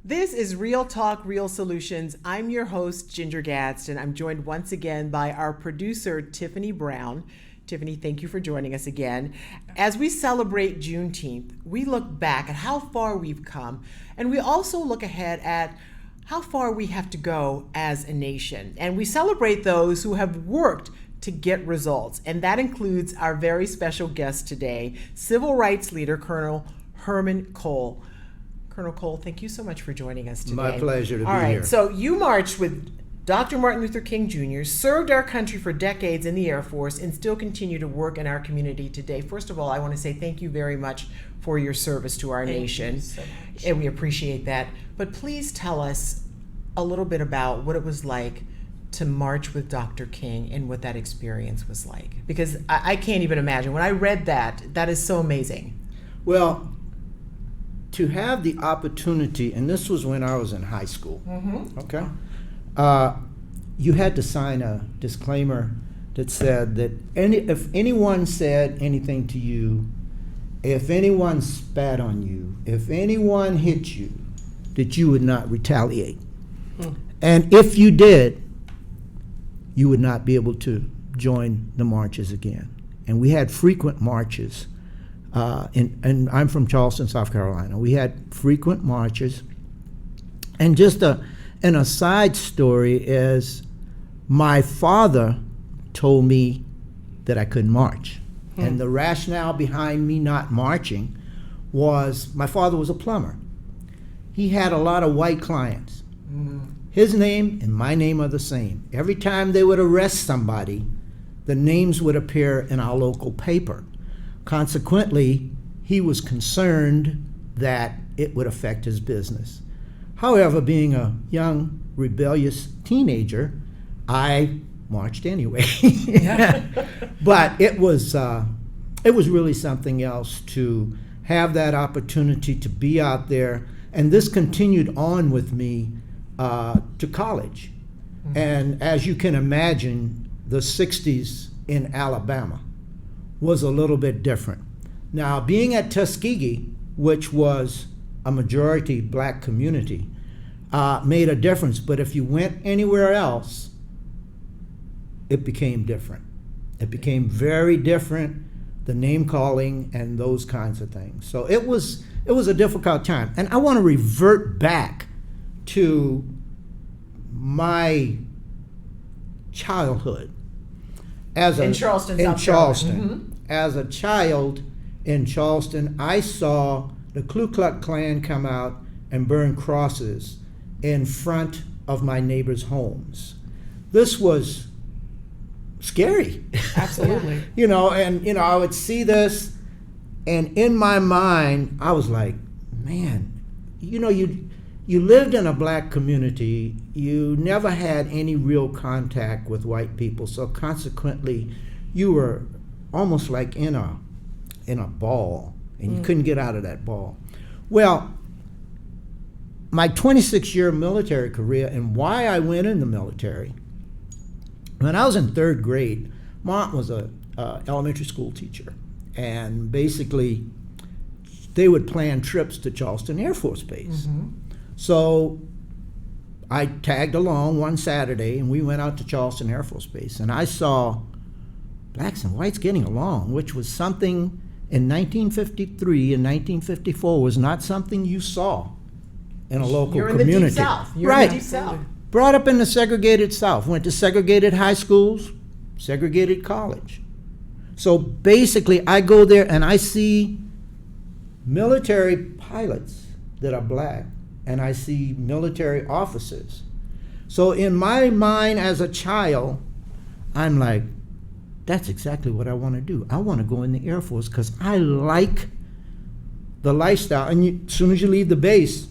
This is Real Talk, Real Solutions. I'm your host, Ginger Gadsden. I'm joined once again by our producer, Tiffany Brown. Tiffany, thank you for joining us again. As we celebrate Juneteenth, we look back at how far we've come, and we also look ahead at how far we have to go as a nation. And we celebrate those who have worked to get results, and that includes our very special guest today, civil rights leader, Colonel Herman Cole. Colonel Cole, thank you so much for joining us today. My pleasure to be here. All right, here. so you marched with Dr. Martin Luther King Jr., served our country for decades in the Air Force, and still continue to work in our community today. First of all, I want to say thank you very much for your service to our nation. Thank you so much. And we appreciate that. But please tell us a little bit about what it was like to march with Dr. King and what that experience was like. Because I can't even imagine. When I read that, that is so amazing. Well, to have the opportunity, and this was when I was in high school, okay? You had to sign a disclaimer that said that if anyone said anything to you, if anyone spat on you, if anyone hit you, that you would not retaliate. And if you did, you would not be able to join the marches again. And we had frequent marches. And I'm from Charleston, South Carolina. We had frequent marches. And just an aside story is my father told me that I couldn't march. And the rationale behind me not marching was my father was a plumber. He had a lot of white clients. His name and my name are the same. Every time they would arrest somebody, the names would appear in our local paper. Consequently, he was concerned that it would affect his business. However, being a young, rebellious teenager, I marched anyway. But it was really something else to have that opportunity to be out there, and this continued on with me to college. And as you can imagine, the 60s in Alabama was a little bit different. Now, being at Tuskegee, which was a majority black community, made a difference. But if you went anywhere else, it became different. It became very different, the name calling and those kinds of things. So it was a difficult time. And I want to revert back to my childhood. In Charleston, South Carolina. As a child in Charleston, I saw the Ku Klux Klan come out and burn crosses in front of my neighbors' homes. This was scary. Absolutely. I would see this, and in my mind, I was like, man, you lived in a black community, you never had any real contact with white people, so consequently, you were almost like in a ball, and you couldn't get out of that ball. Well, my 26-year military career and why I went in the military, when I was in third grade, Mom was a elementary school teacher, and basically they would plan trips to Charleston Air Force Base. So I tagged along one Saturday, and we went out to Charleston Air Force Base, and I saw blacks and whites getting along, which was something in 1953 and 1954 was not something you saw in a local You're community. In the Deep South. You're right. in the Deep South. Brought up in the segregated South, went to segregated high schools, segregated college. So basically, I go there and I see military pilots that are black, and I see military officers. So in my mind as a child, I'm like, that's exactly what I want to do. I want to go in the Air Force because I like the lifestyle. And as soon as you leave the base,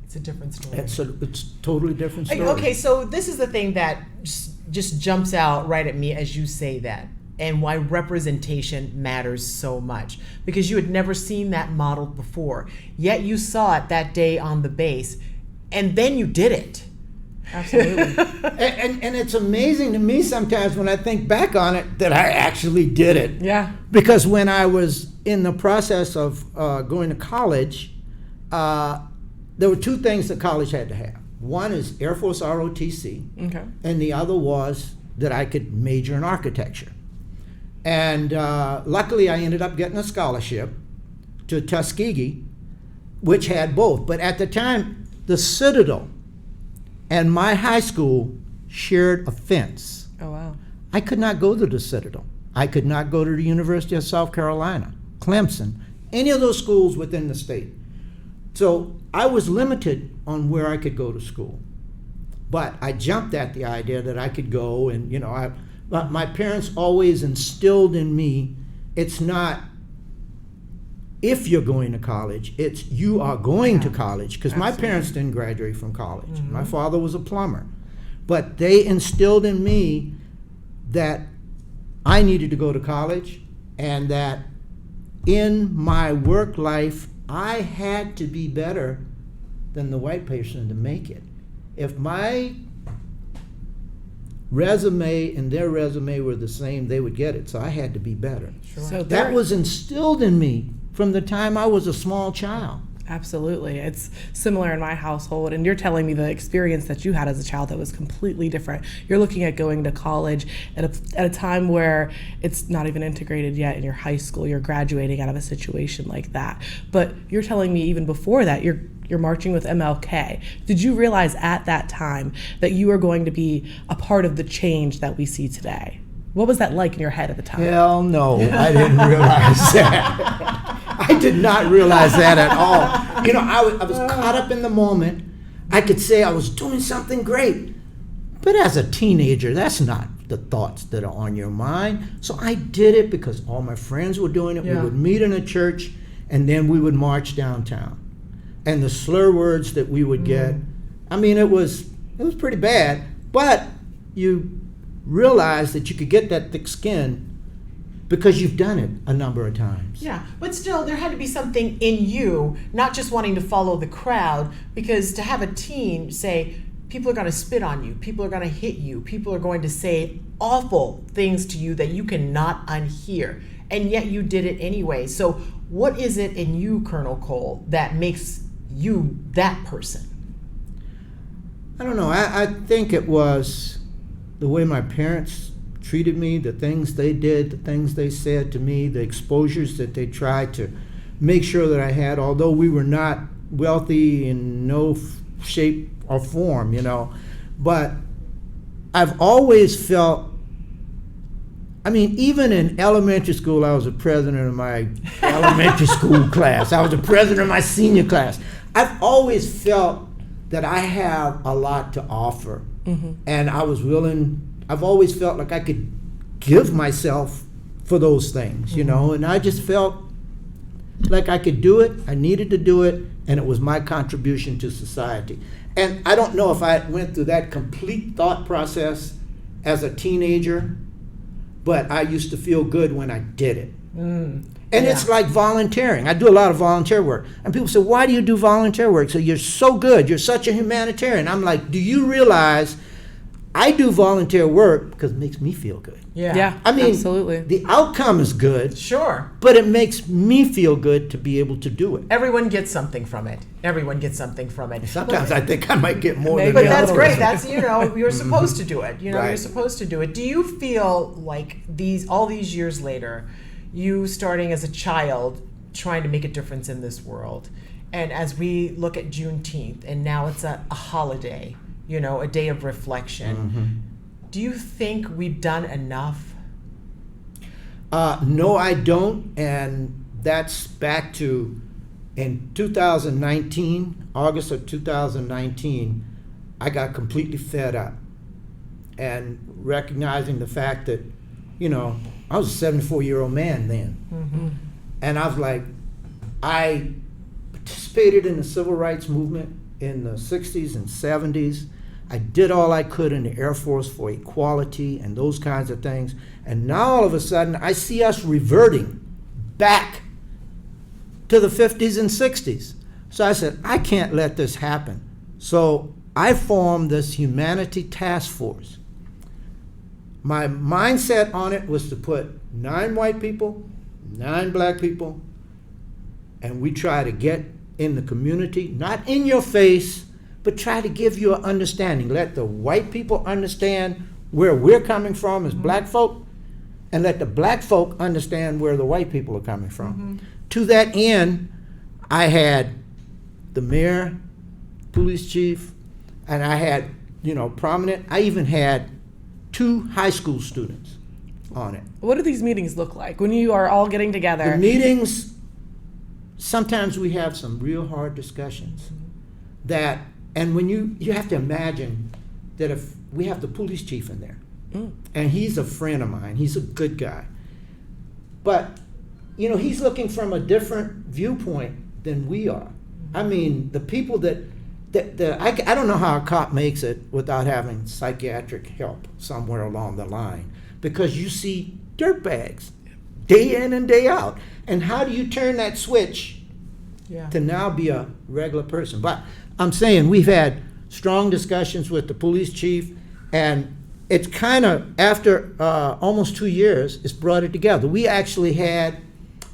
It's a different story. it's a totally different story. Okay, so this is the thing that just jumps out right at me as you say that, and why representation matters so much. Because you had never seen that modeled before, yet you saw it that day on the base, and then you did it. Absolutely. And it's amazing to me sometimes when I think back on it that I actually did it. Yeah. Because when I was in the process of going to college, there were two things that college had to have. One is Air Force ROTC, Okay. and the other was that I could major in architecture. And luckily, I ended up getting a scholarship to Tuskegee, which had both. But at the time, the Citadel and my high school shared a fence. Oh, wow. I could not go to the Citadel. I could not go to the University of South Carolina, Clemson, any of those schools within the state. So I was limited on where I could go to school. But I jumped at the idea that I could go, and but my parents always instilled in me, it's not if you're going to college, it's you are going to college. Because my parents didn't graduate from college. Mm-hmm. My father was a plumber. But they instilled in me that I needed to go to college, and that in my work life, I had to be better than the white person to make it. If my resume and their resume were the same, they would get it. So I had to be better. Sure. So That was instilled in me from the time I was a small child. Absolutely. It's similar in my household. And you're telling me the experience that you had as a child that was completely different. You're looking at going to college at a time where it's not even integrated yet in your high school. You're graduating out of a situation like that. But you're telling me even before that, you're marching with MLK. Did you realize at that time that you were going to be a part of the change that we see today? What was that like in your head at the time? Hell no, I didn't realize that. I did not realize that at all. I was caught up in the moment. I could say I was doing something great. But as a teenager, that's not the thoughts that are on your mind. So I did it because all my friends were doing it. Yeah. We would meet in a church, and then we would march downtown. And the slur words that we would get, I mean, it was pretty bad. But you realize that you could get that thick skin because you've done it a number of times. Yeah, but still, there had to be something in you, not just wanting to follow the crowd, because to have a teen say, people are going to spit on you, people are going to hit you, people are going to say awful things to you that you cannot unhear, and yet you did it anyway. So what is it in you, Colonel Cole, that makes you that person? I don't know. I think it was the way my parents treated me, the things they did, the things they said to me, the exposures that they tried to make sure that I had, although we were not wealthy in no shape or form, But I've always felt, even in elementary school, I was the president of my elementary school class. I was the president of my senior class. I've always felt that I have a lot to offer. Mm-hmm. And I've always felt like I could give myself for those things, and I just felt like I could do it, I needed to do it, and it was my contribution to society. And I don't know if I went through that complete thought process as a teenager, but I used to feel good when I did it. And it's like volunteering. I do a lot of volunteer work. And people say, why do you do volunteer work? So you're so good. You're such a humanitarian. I'm like, do you realize I do volunteer work because it makes me feel good? Yeah, absolutely. The outcome is good. Sure. But it makes me feel good to be able to do it. Everyone gets something from it. Everyone gets something from it. Sometimes I think I might get more than But the that's other great. one. That's, you're supposed to do it. You're Right. supposed to do it. Do you feel like all these years later, you starting as a child, trying to make a difference in this world, and as we look at Juneteenth, and now it's a holiday, a day of reflection, do you think we've done enough? No, I don't, and that's back to in 2019, August of 2019, I got completely fed up and recognizing the fact that, I was a 74-year-old man then. And I was like, I participated in the civil rights movement in the 60s and 70s. I did all I could in the Air Force for equality and those kinds of things. And now all of a sudden, I see us reverting back to the 50s and 60s. So I said, I can't let this happen. So I formed this humanity task force. My mindset on it was to put 9 white people, 9 black people, and we try to get in the community, not in your face, but try to give you an understanding. Let the white people understand where we're coming from as black folk, and let the black folk understand where the white people are coming from. To that end, I had the mayor, police chief, and I had, prominent, I even had 2 high school students on it. What do these meetings look like when you are all getting together? The meetings, sometimes we have some real hard discussions and when you have to imagine that if we have the police chief in there, and he's a friend of mine, he's a good guy, but he's looking from a different viewpoint than we are. I mean, the people I don't know how a cop makes it without having psychiatric help somewhere along the line, because you see dirtbags day in and day out. And how do you turn that switch to now be a regular person? But I'm saying we've had strong discussions with the police chief, and it's kind of, after almost 2 years, it's brought it together. We actually had,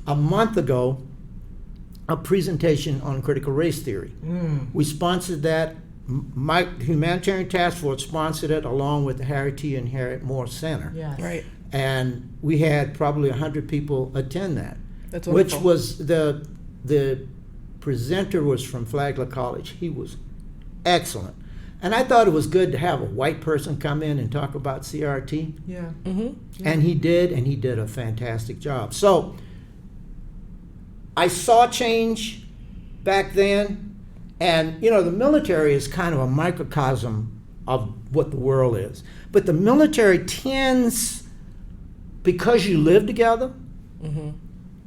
a month ago, a presentation on critical race theory. We sponsored that. My Humanitarian Task Force sponsored it along with the Harry T. and Harriet Moore Center. Yes. Right. And we had probably 100 people attend that. That's which wonderful. was the presenter was from Flagler College. He was excellent. And I thought it was good to have a white person come in and talk about CRT. Yeah. And he did a fantastic job. So I saw change back then, and the military is kind of a microcosm of what the world is. But the military tends, because you live together,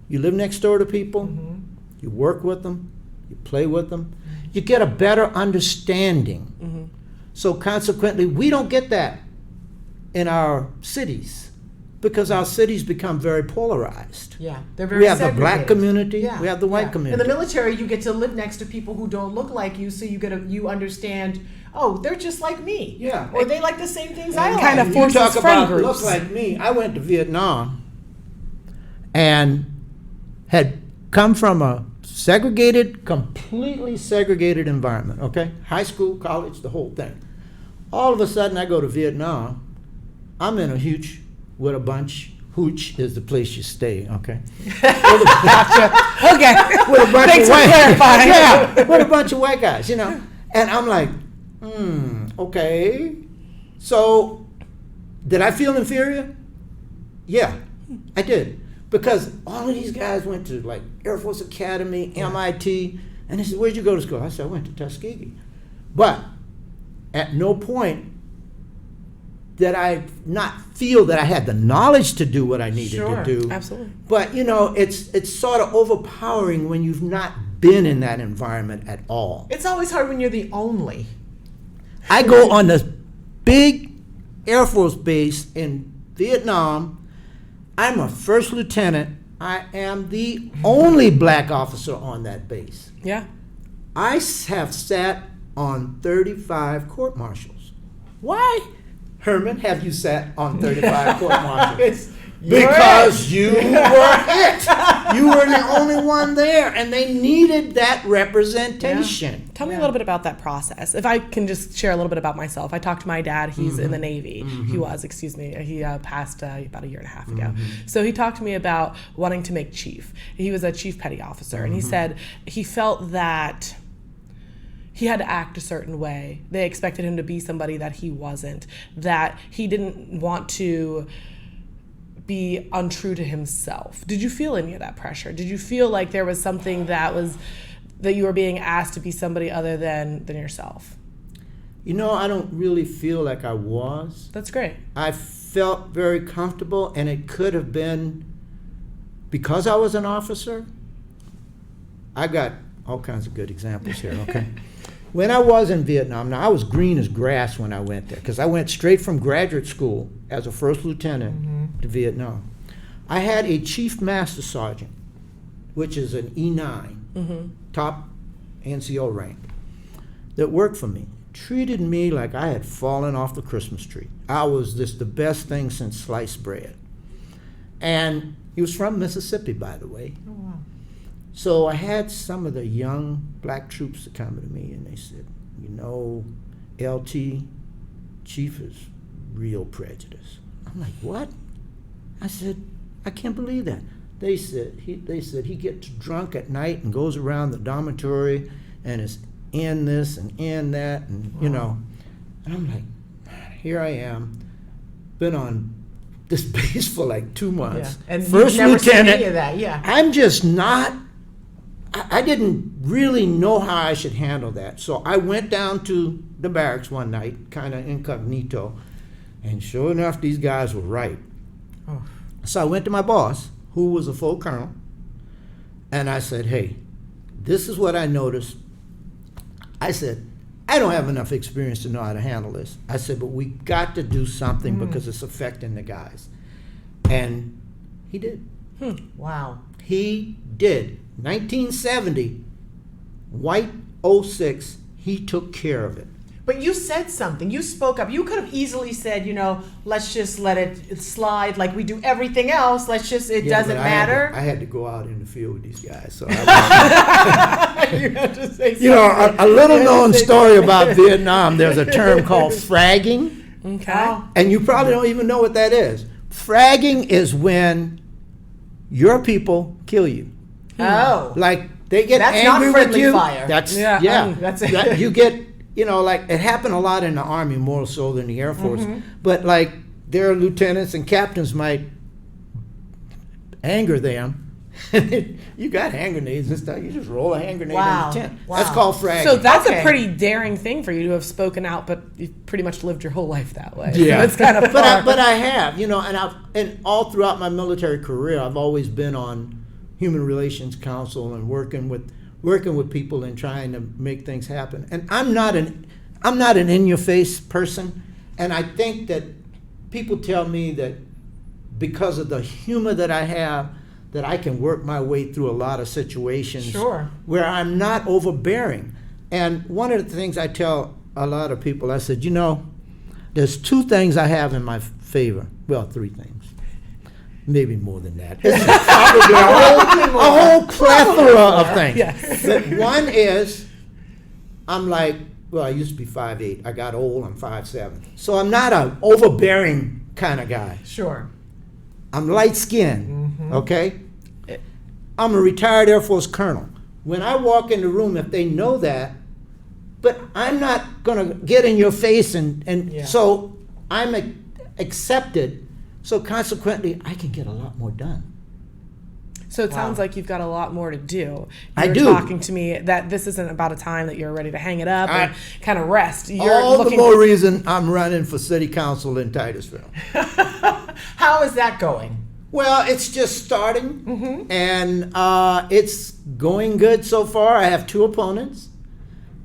you live next door to people, you work with them, you play with them, you get a better understanding. So consequently, we don't get that in our cities, because our cities become very polarized. Yeah, they're very We have the black segregated. community, we have the white In community. the military, you get to live next to people who don't look like you, so you understand, oh, they're just like me. Yeah. Or they like the same things I And like. kind of you forces talk friend about groups. look like me. I went to Vietnam and had come from a completely segregated environment, okay? High school, college, the whole thing. All of a sudden, I go to Vietnam. I'm in a hooch with a bunch. Hooch is the place you stay, okay? Okay. With a bunch Thanks of for clarifying. Yeah, with a bunch of white guys, And I'm like, okay. So, did I feel inferior? Yeah, I did. Because all of these guys went to like Air Force Academy, MIT, and they said, where'd you go to school? I said, I went to Tuskegee. But at no point did I not feel that I had the knowledge to do what I needed Sure. to do. Absolutely. But it's sort of overpowering when you've not been in that environment at all. It's always hard when you're the only. I go on this big Air Force base in Vietnam. I'm a first lieutenant. I am the only black officer on that base. Yeah. I have sat on 35 court martials. Why, Herman, have you sat on 35 court martials? Because you were it. You were the only one there, and they needed that representation. Tell me a little bit about that process. If I can just share a little bit about myself. I talked to my dad. He's in the Navy. He passed about a year and a half ago. So he talked to me about wanting to make chief. He was a chief petty officer, and he said he felt that he had to act a certain way. They expected him to be somebody that he wasn't, that he didn't want to be untrue to himself. Did you feel any of that pressure? Did you feel like there was something that you were being asked to be somebody other than yourself? I don't really feel like I was. That's great. I felt very comfortable, and it could have been because I was an officer. I got all kinds of good examples here, okay? When I was in Vietnam, now I was green as grass when I went there, because I went straight from graduate school as a first lieutenant to Vietnam. I had a chief master sergeant, which is an E9, top NCO rank, that worked for me. Treated me like I had fallen off the Christmas tree. I was the best thing since sliced bread. And he was from Mississippi, by the way. Oh, wow. So I had some of the young black troops that come to me and they said, LT, Chief is real prejudice. I'm like, what? I said, I can't believe that. They said he gets drunk at night and goes around the dormitory and is in this and in that and And I'm like, man, here I am, been on this base for like 2 months. Yeah. And First you've never seen lieutenant. any of that, yeah. I'm just not. I didn't really know how I should handle that. So I went down to the barracks one night, kind of incognito, and sure enough, these guys were right. Oh. So I went to my boss, who was a full colonel, and I said, hey, this is what I noticed. I said, I don't have enough experience to know how to handle this. I said, but we got to do something because it's affecting the guys. And he did. Wow. He did. 1970, White 06, he took care of it. But you said something. You spoke up. You could have easily said, let's just let it slide like we do everything else. It doesn't matter. I had to go out in the field with these guys. So You had to say something. a little known story about Vietnam, there's a term called fragging. Okay. Oh. And you probably don't even know what that is. Fragging is when your people kill you. Oh. Like they get That's angry not with friendly you. fire. That's Yeah. That's it. That you get, it happened a lot in the Army, more so than the Air Force. But like their lieutenants and captains might anger them. You got hand grenades and stuff. You just roll a hand grenade Wow. in the tent. Wow. That's called fragging. So that's Okay. a pretty daring thing for you to have spoken out, but you've pretty much lived your whole life that way. Yeah, So it's kind of but I have, and all throughout my military career, I've always been on Human Relations Council and working with people and trying to make things happen. And I'm not an in-your-face person, and I think that people tell me that because of the humor that I have, that I can work my way through a lot of situations Sure. where I'm not overbearing. And one of the things I tell a lot of people, I said, there's 2 things I have in my favor. Well, 3 things. Maybe more than that. It's probably a whole plethora of things. Yes. But one is, I'm like, I used to be 5'8". I got old, I'm 5'7". So I'm not an overbearing kind of guy. Sure. I'm light-skinned, okay? I'm a retired Air Force colonel. When I walk in the room, if they know that, but I'm not going to get in your face, and Yeah. so I'm accepted, so consequently, I can get a lot more done. So it sounds Wow. like you've got a lot more to do. I You're do. talking to me that this isn't about a time that you're ready to hang it up and kind of rest. You're All the looking more reason I'm running for city council in Titusville. How is that going? Well, it's just starting, and it's going good so far. I have 2 opponents,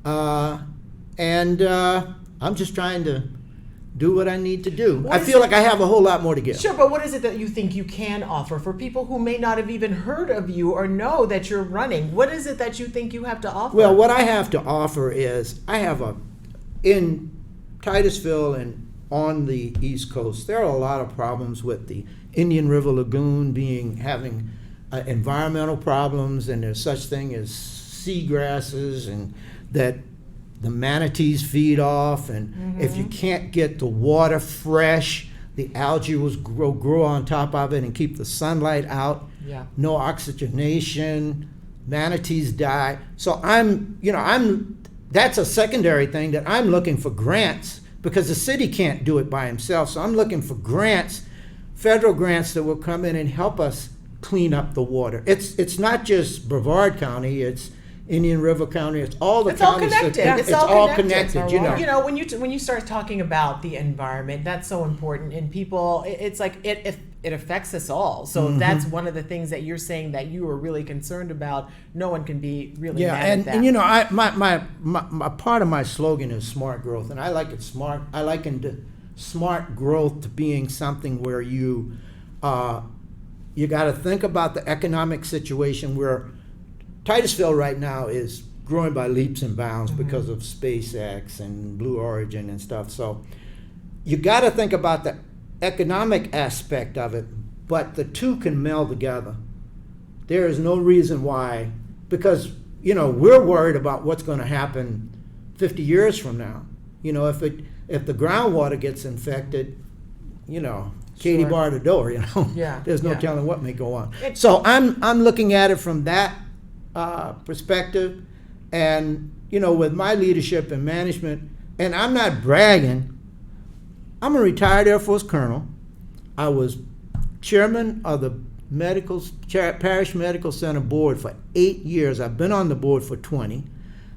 and I'm just trying to do what I need to do. What I is feel it- like I have a whole lot more to give. Sure, but what is it that you think you can offer for people who may not have even heard of you or know that you're running? What is it that you think you have to offer? Well, what I have to offer is in Titusville and on the East Coast, there are a lot of problems with the Indian River Lagoon having environmental problems, and there's such thing as seagrasses, and that the manatees feed off, and if you can't get the water fresh, the algae will grow on top of it and keep the sunlight out. Yeah. No oxygenation, manatees die. So that's a secondary thing that I'm looking for grants, because the city can't do it by himself. So I'm looking for grants, federal grants that will come in and help us clean up the water. It's not just Brevard County, it's Indian River County, it's all the It's all counties. connected. It's It's all all connected. connected, When you start talking about the environment, that's so important, and people, it's like it affects us all. So that's one of the things that you're saying that you are really concerned about. No one can be really mad at that. and my part of my slogan is smart growth, and I like it smart. I liken smart growth to being something where you got to think about the economic situation where Titusville right now is growing by leaps and bounds because of SpaceX and Blue Origin and stuff. So you got to think about the economic aspect of it, but the 2 can meld together. there is no reason why, because, we're worried about what's going to happen 50 years from now. If the groundwater gets infected, Katie Sure. barred the door, Yeah, There's no yeah. telling what may go on. So I'm looking at it from that perspective, and, with my leadership and management, and I'm not bragging, I'm a retired Air Force colonel. I was chairman of the Parish Medical Center board for 8 years. I've been on the board for 20.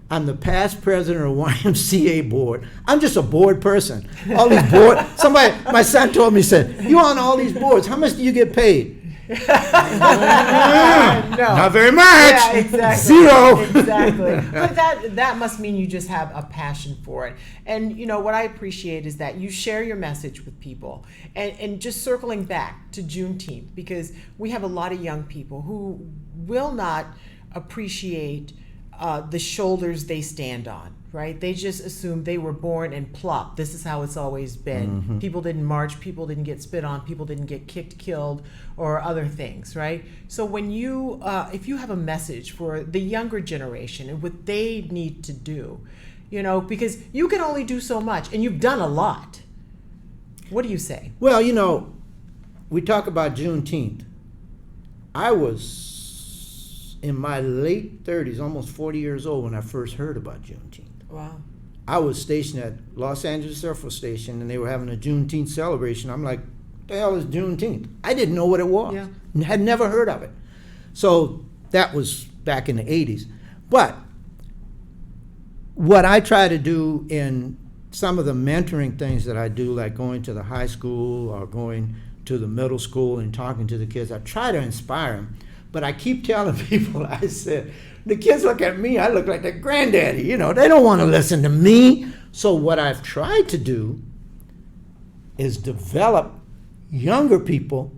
I'm the past president of YMCA board. I'm just a board person. All these my son told me, he said, you on all these boards, how much do you get paid? No. Not very much. Yeah, exactly. Zero. Exactly. But that must mean you just have a passion for it. And what I appreciate is that you share your message with people. And just circling back to Juneteenth, because we have a lot of young people who will not appreciate the shoulders they stand on, right? They just assume they were born and plop. This is how it's always been. Mm-hmm. People didn't march, people didn't get spit on, people didn't get kicked, killed, or other things, right? So when you, if you have a message for the younger generation and what they need to do, because you can only do so much, and you've done a lot. What do you say? Well, we talk about Juneteenth. I was in my late 30s, almost 40 years old, when I first heard about Juneteenth. Wow. I was stationed at Los Angeles Air Force Station, and they were having a Juneteenth celebration. I'm like, the hell is Juneteenth? I didn't know what it was. Yeah. Had never heard of it. So that was back in the 80s. But what I try to do in some of the mentoring things that I do, like going to the high school or going to the middle school and talking to the kids, I try to inspire them. But I keep telling people, I said, the kids look at me, I look like their granddaddy. They don't want to listen to me. So what I've tried to do is develop younger people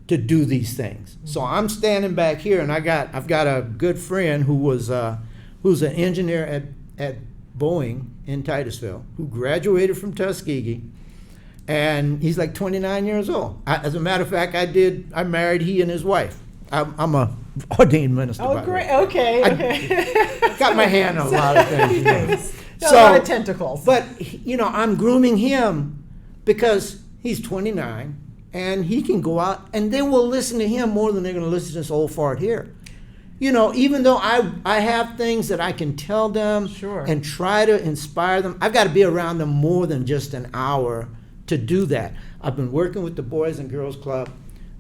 to do these things. So I'm standing back here, and I've got a good friend who's an engineer at Boeing in Titusville, who graduated from Tuskegee, and he's like 29 years old. As a matter of fact, I married he and his wife. I'm a ordained minister. Oh, by the great. way. Okay. Got my hand on a lot of things. A lot of tentacles. But I'm grooming him because he's 29 and he can go out and they will listen to him more than they're going to listen to this old fart here. Even though I have things that I can tell them Sure. and try to inspire them, I've got to be around them more than just an hour to do that. I've been working with the Boys and Girls Club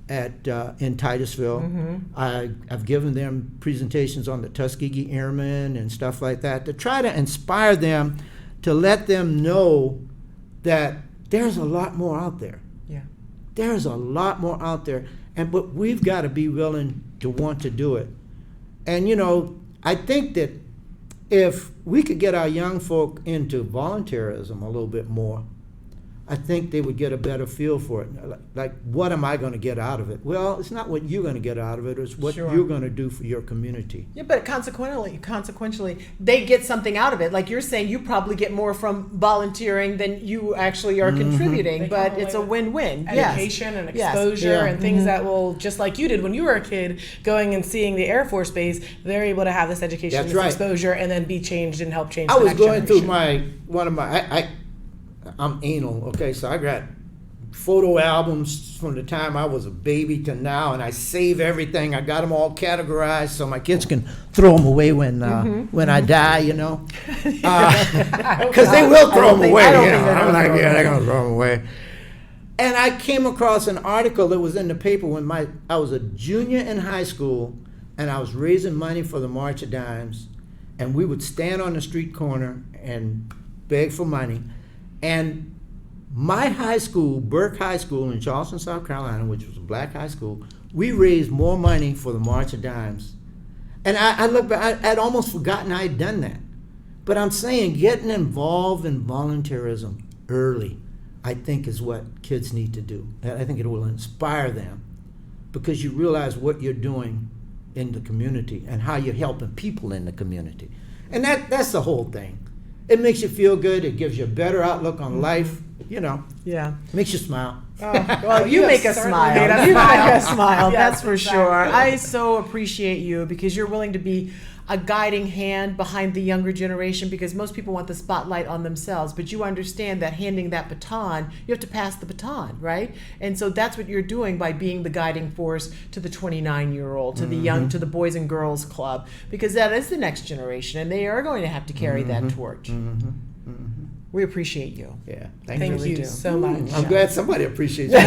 in Titusville. Mm-hmm. I've given them presentations on the Tuskegee Airmen and stuff like that to try to inspire them, to let them know that there's a lot more out there. Yeah. There's a lot more out there, but we've got to be willing to want to do it. And I think that if we could get our young folk into volunteerism a little bit more, I think they would get a better feel for it. Like, what am I going to get out of it? Well, it's not what you're going to get out of it. It's what Sure. you're going to do for your community. Yeah, but consequentially, they get something out of it. Like you're saying, you probably get more from volunteering than you actually are contributing, They but come it's a away with win-win. Education and Yes. exposure Yeah. and things that will, just like you did when you were a kid, going and seeing the Air Force Base, they're able to have this education, That's this right. exposure, and then be changed and help change I the was next going through generation. I'm anal, okay, so I got photo albums from the time I was a baby to now, and I save everything. I got them all categorized so my kids can throw them away when I die, because they will throw them away. I'm like, yeah, they're gonna throw them away. And I came across an article that was in the paper when I was a junior in high school, and I was raising money for the March of Dimes, and we would stand on the street corner and beg for money. And my high school, Burke High School in Charleston, South Carolina, which was a black high school, we raised more money for the March of Dimes. And I look back, I'd almost forgotten I'd done that. But I'm saying getting involved in volunteerism early, I think, is what kids need to do. I think it will inspire them because you realize what you're doing in the community and how you're helping people in the community. And that's the whole thing. It makes you feel good. It gives you a better outlook on life. Yeah. Makes you smile. Well, you make us certainly smile. made us You make smile. us smile. Yes, That's for exactly. sure. I so appreciate you because you're willing to be a guiding hand behind the younger generation, because most people want the spotlight on themselves, but you understand that handing that baton, you have to pass the baton, right? And so that's what you're doing by being the guiding force to the 29-year-old, to the young, to the Boys and Girls Club, because that is the next generation, and they are going to have to carry that torch. We appreciate you. Yeah. Thank really you do. so much. I'm glad somebody appreciates you.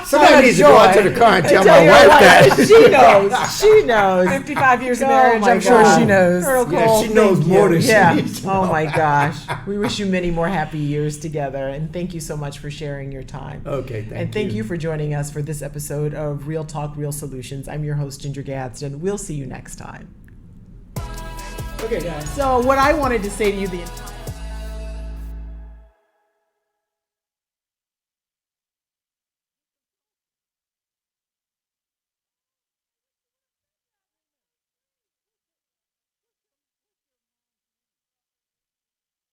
Somebody needs to go out to the car and tell my your wife wife, that. She knows. She knows. 55 years of Oh marriage, my I'm sure God. she knows. Colonel Yeah, Cole, she knows thank more you. than she Yeah. needs to Oh know. my gosh. We wish you many more happy years together, and thank you so much for sharing your time. Okay, thank And thank you. you for joining us for this episode of Real Talk, Real Solutions. I'm your host, Ginger Gadsden. We'll see you next time. Okay, guys. So what I wanted to say to you the entire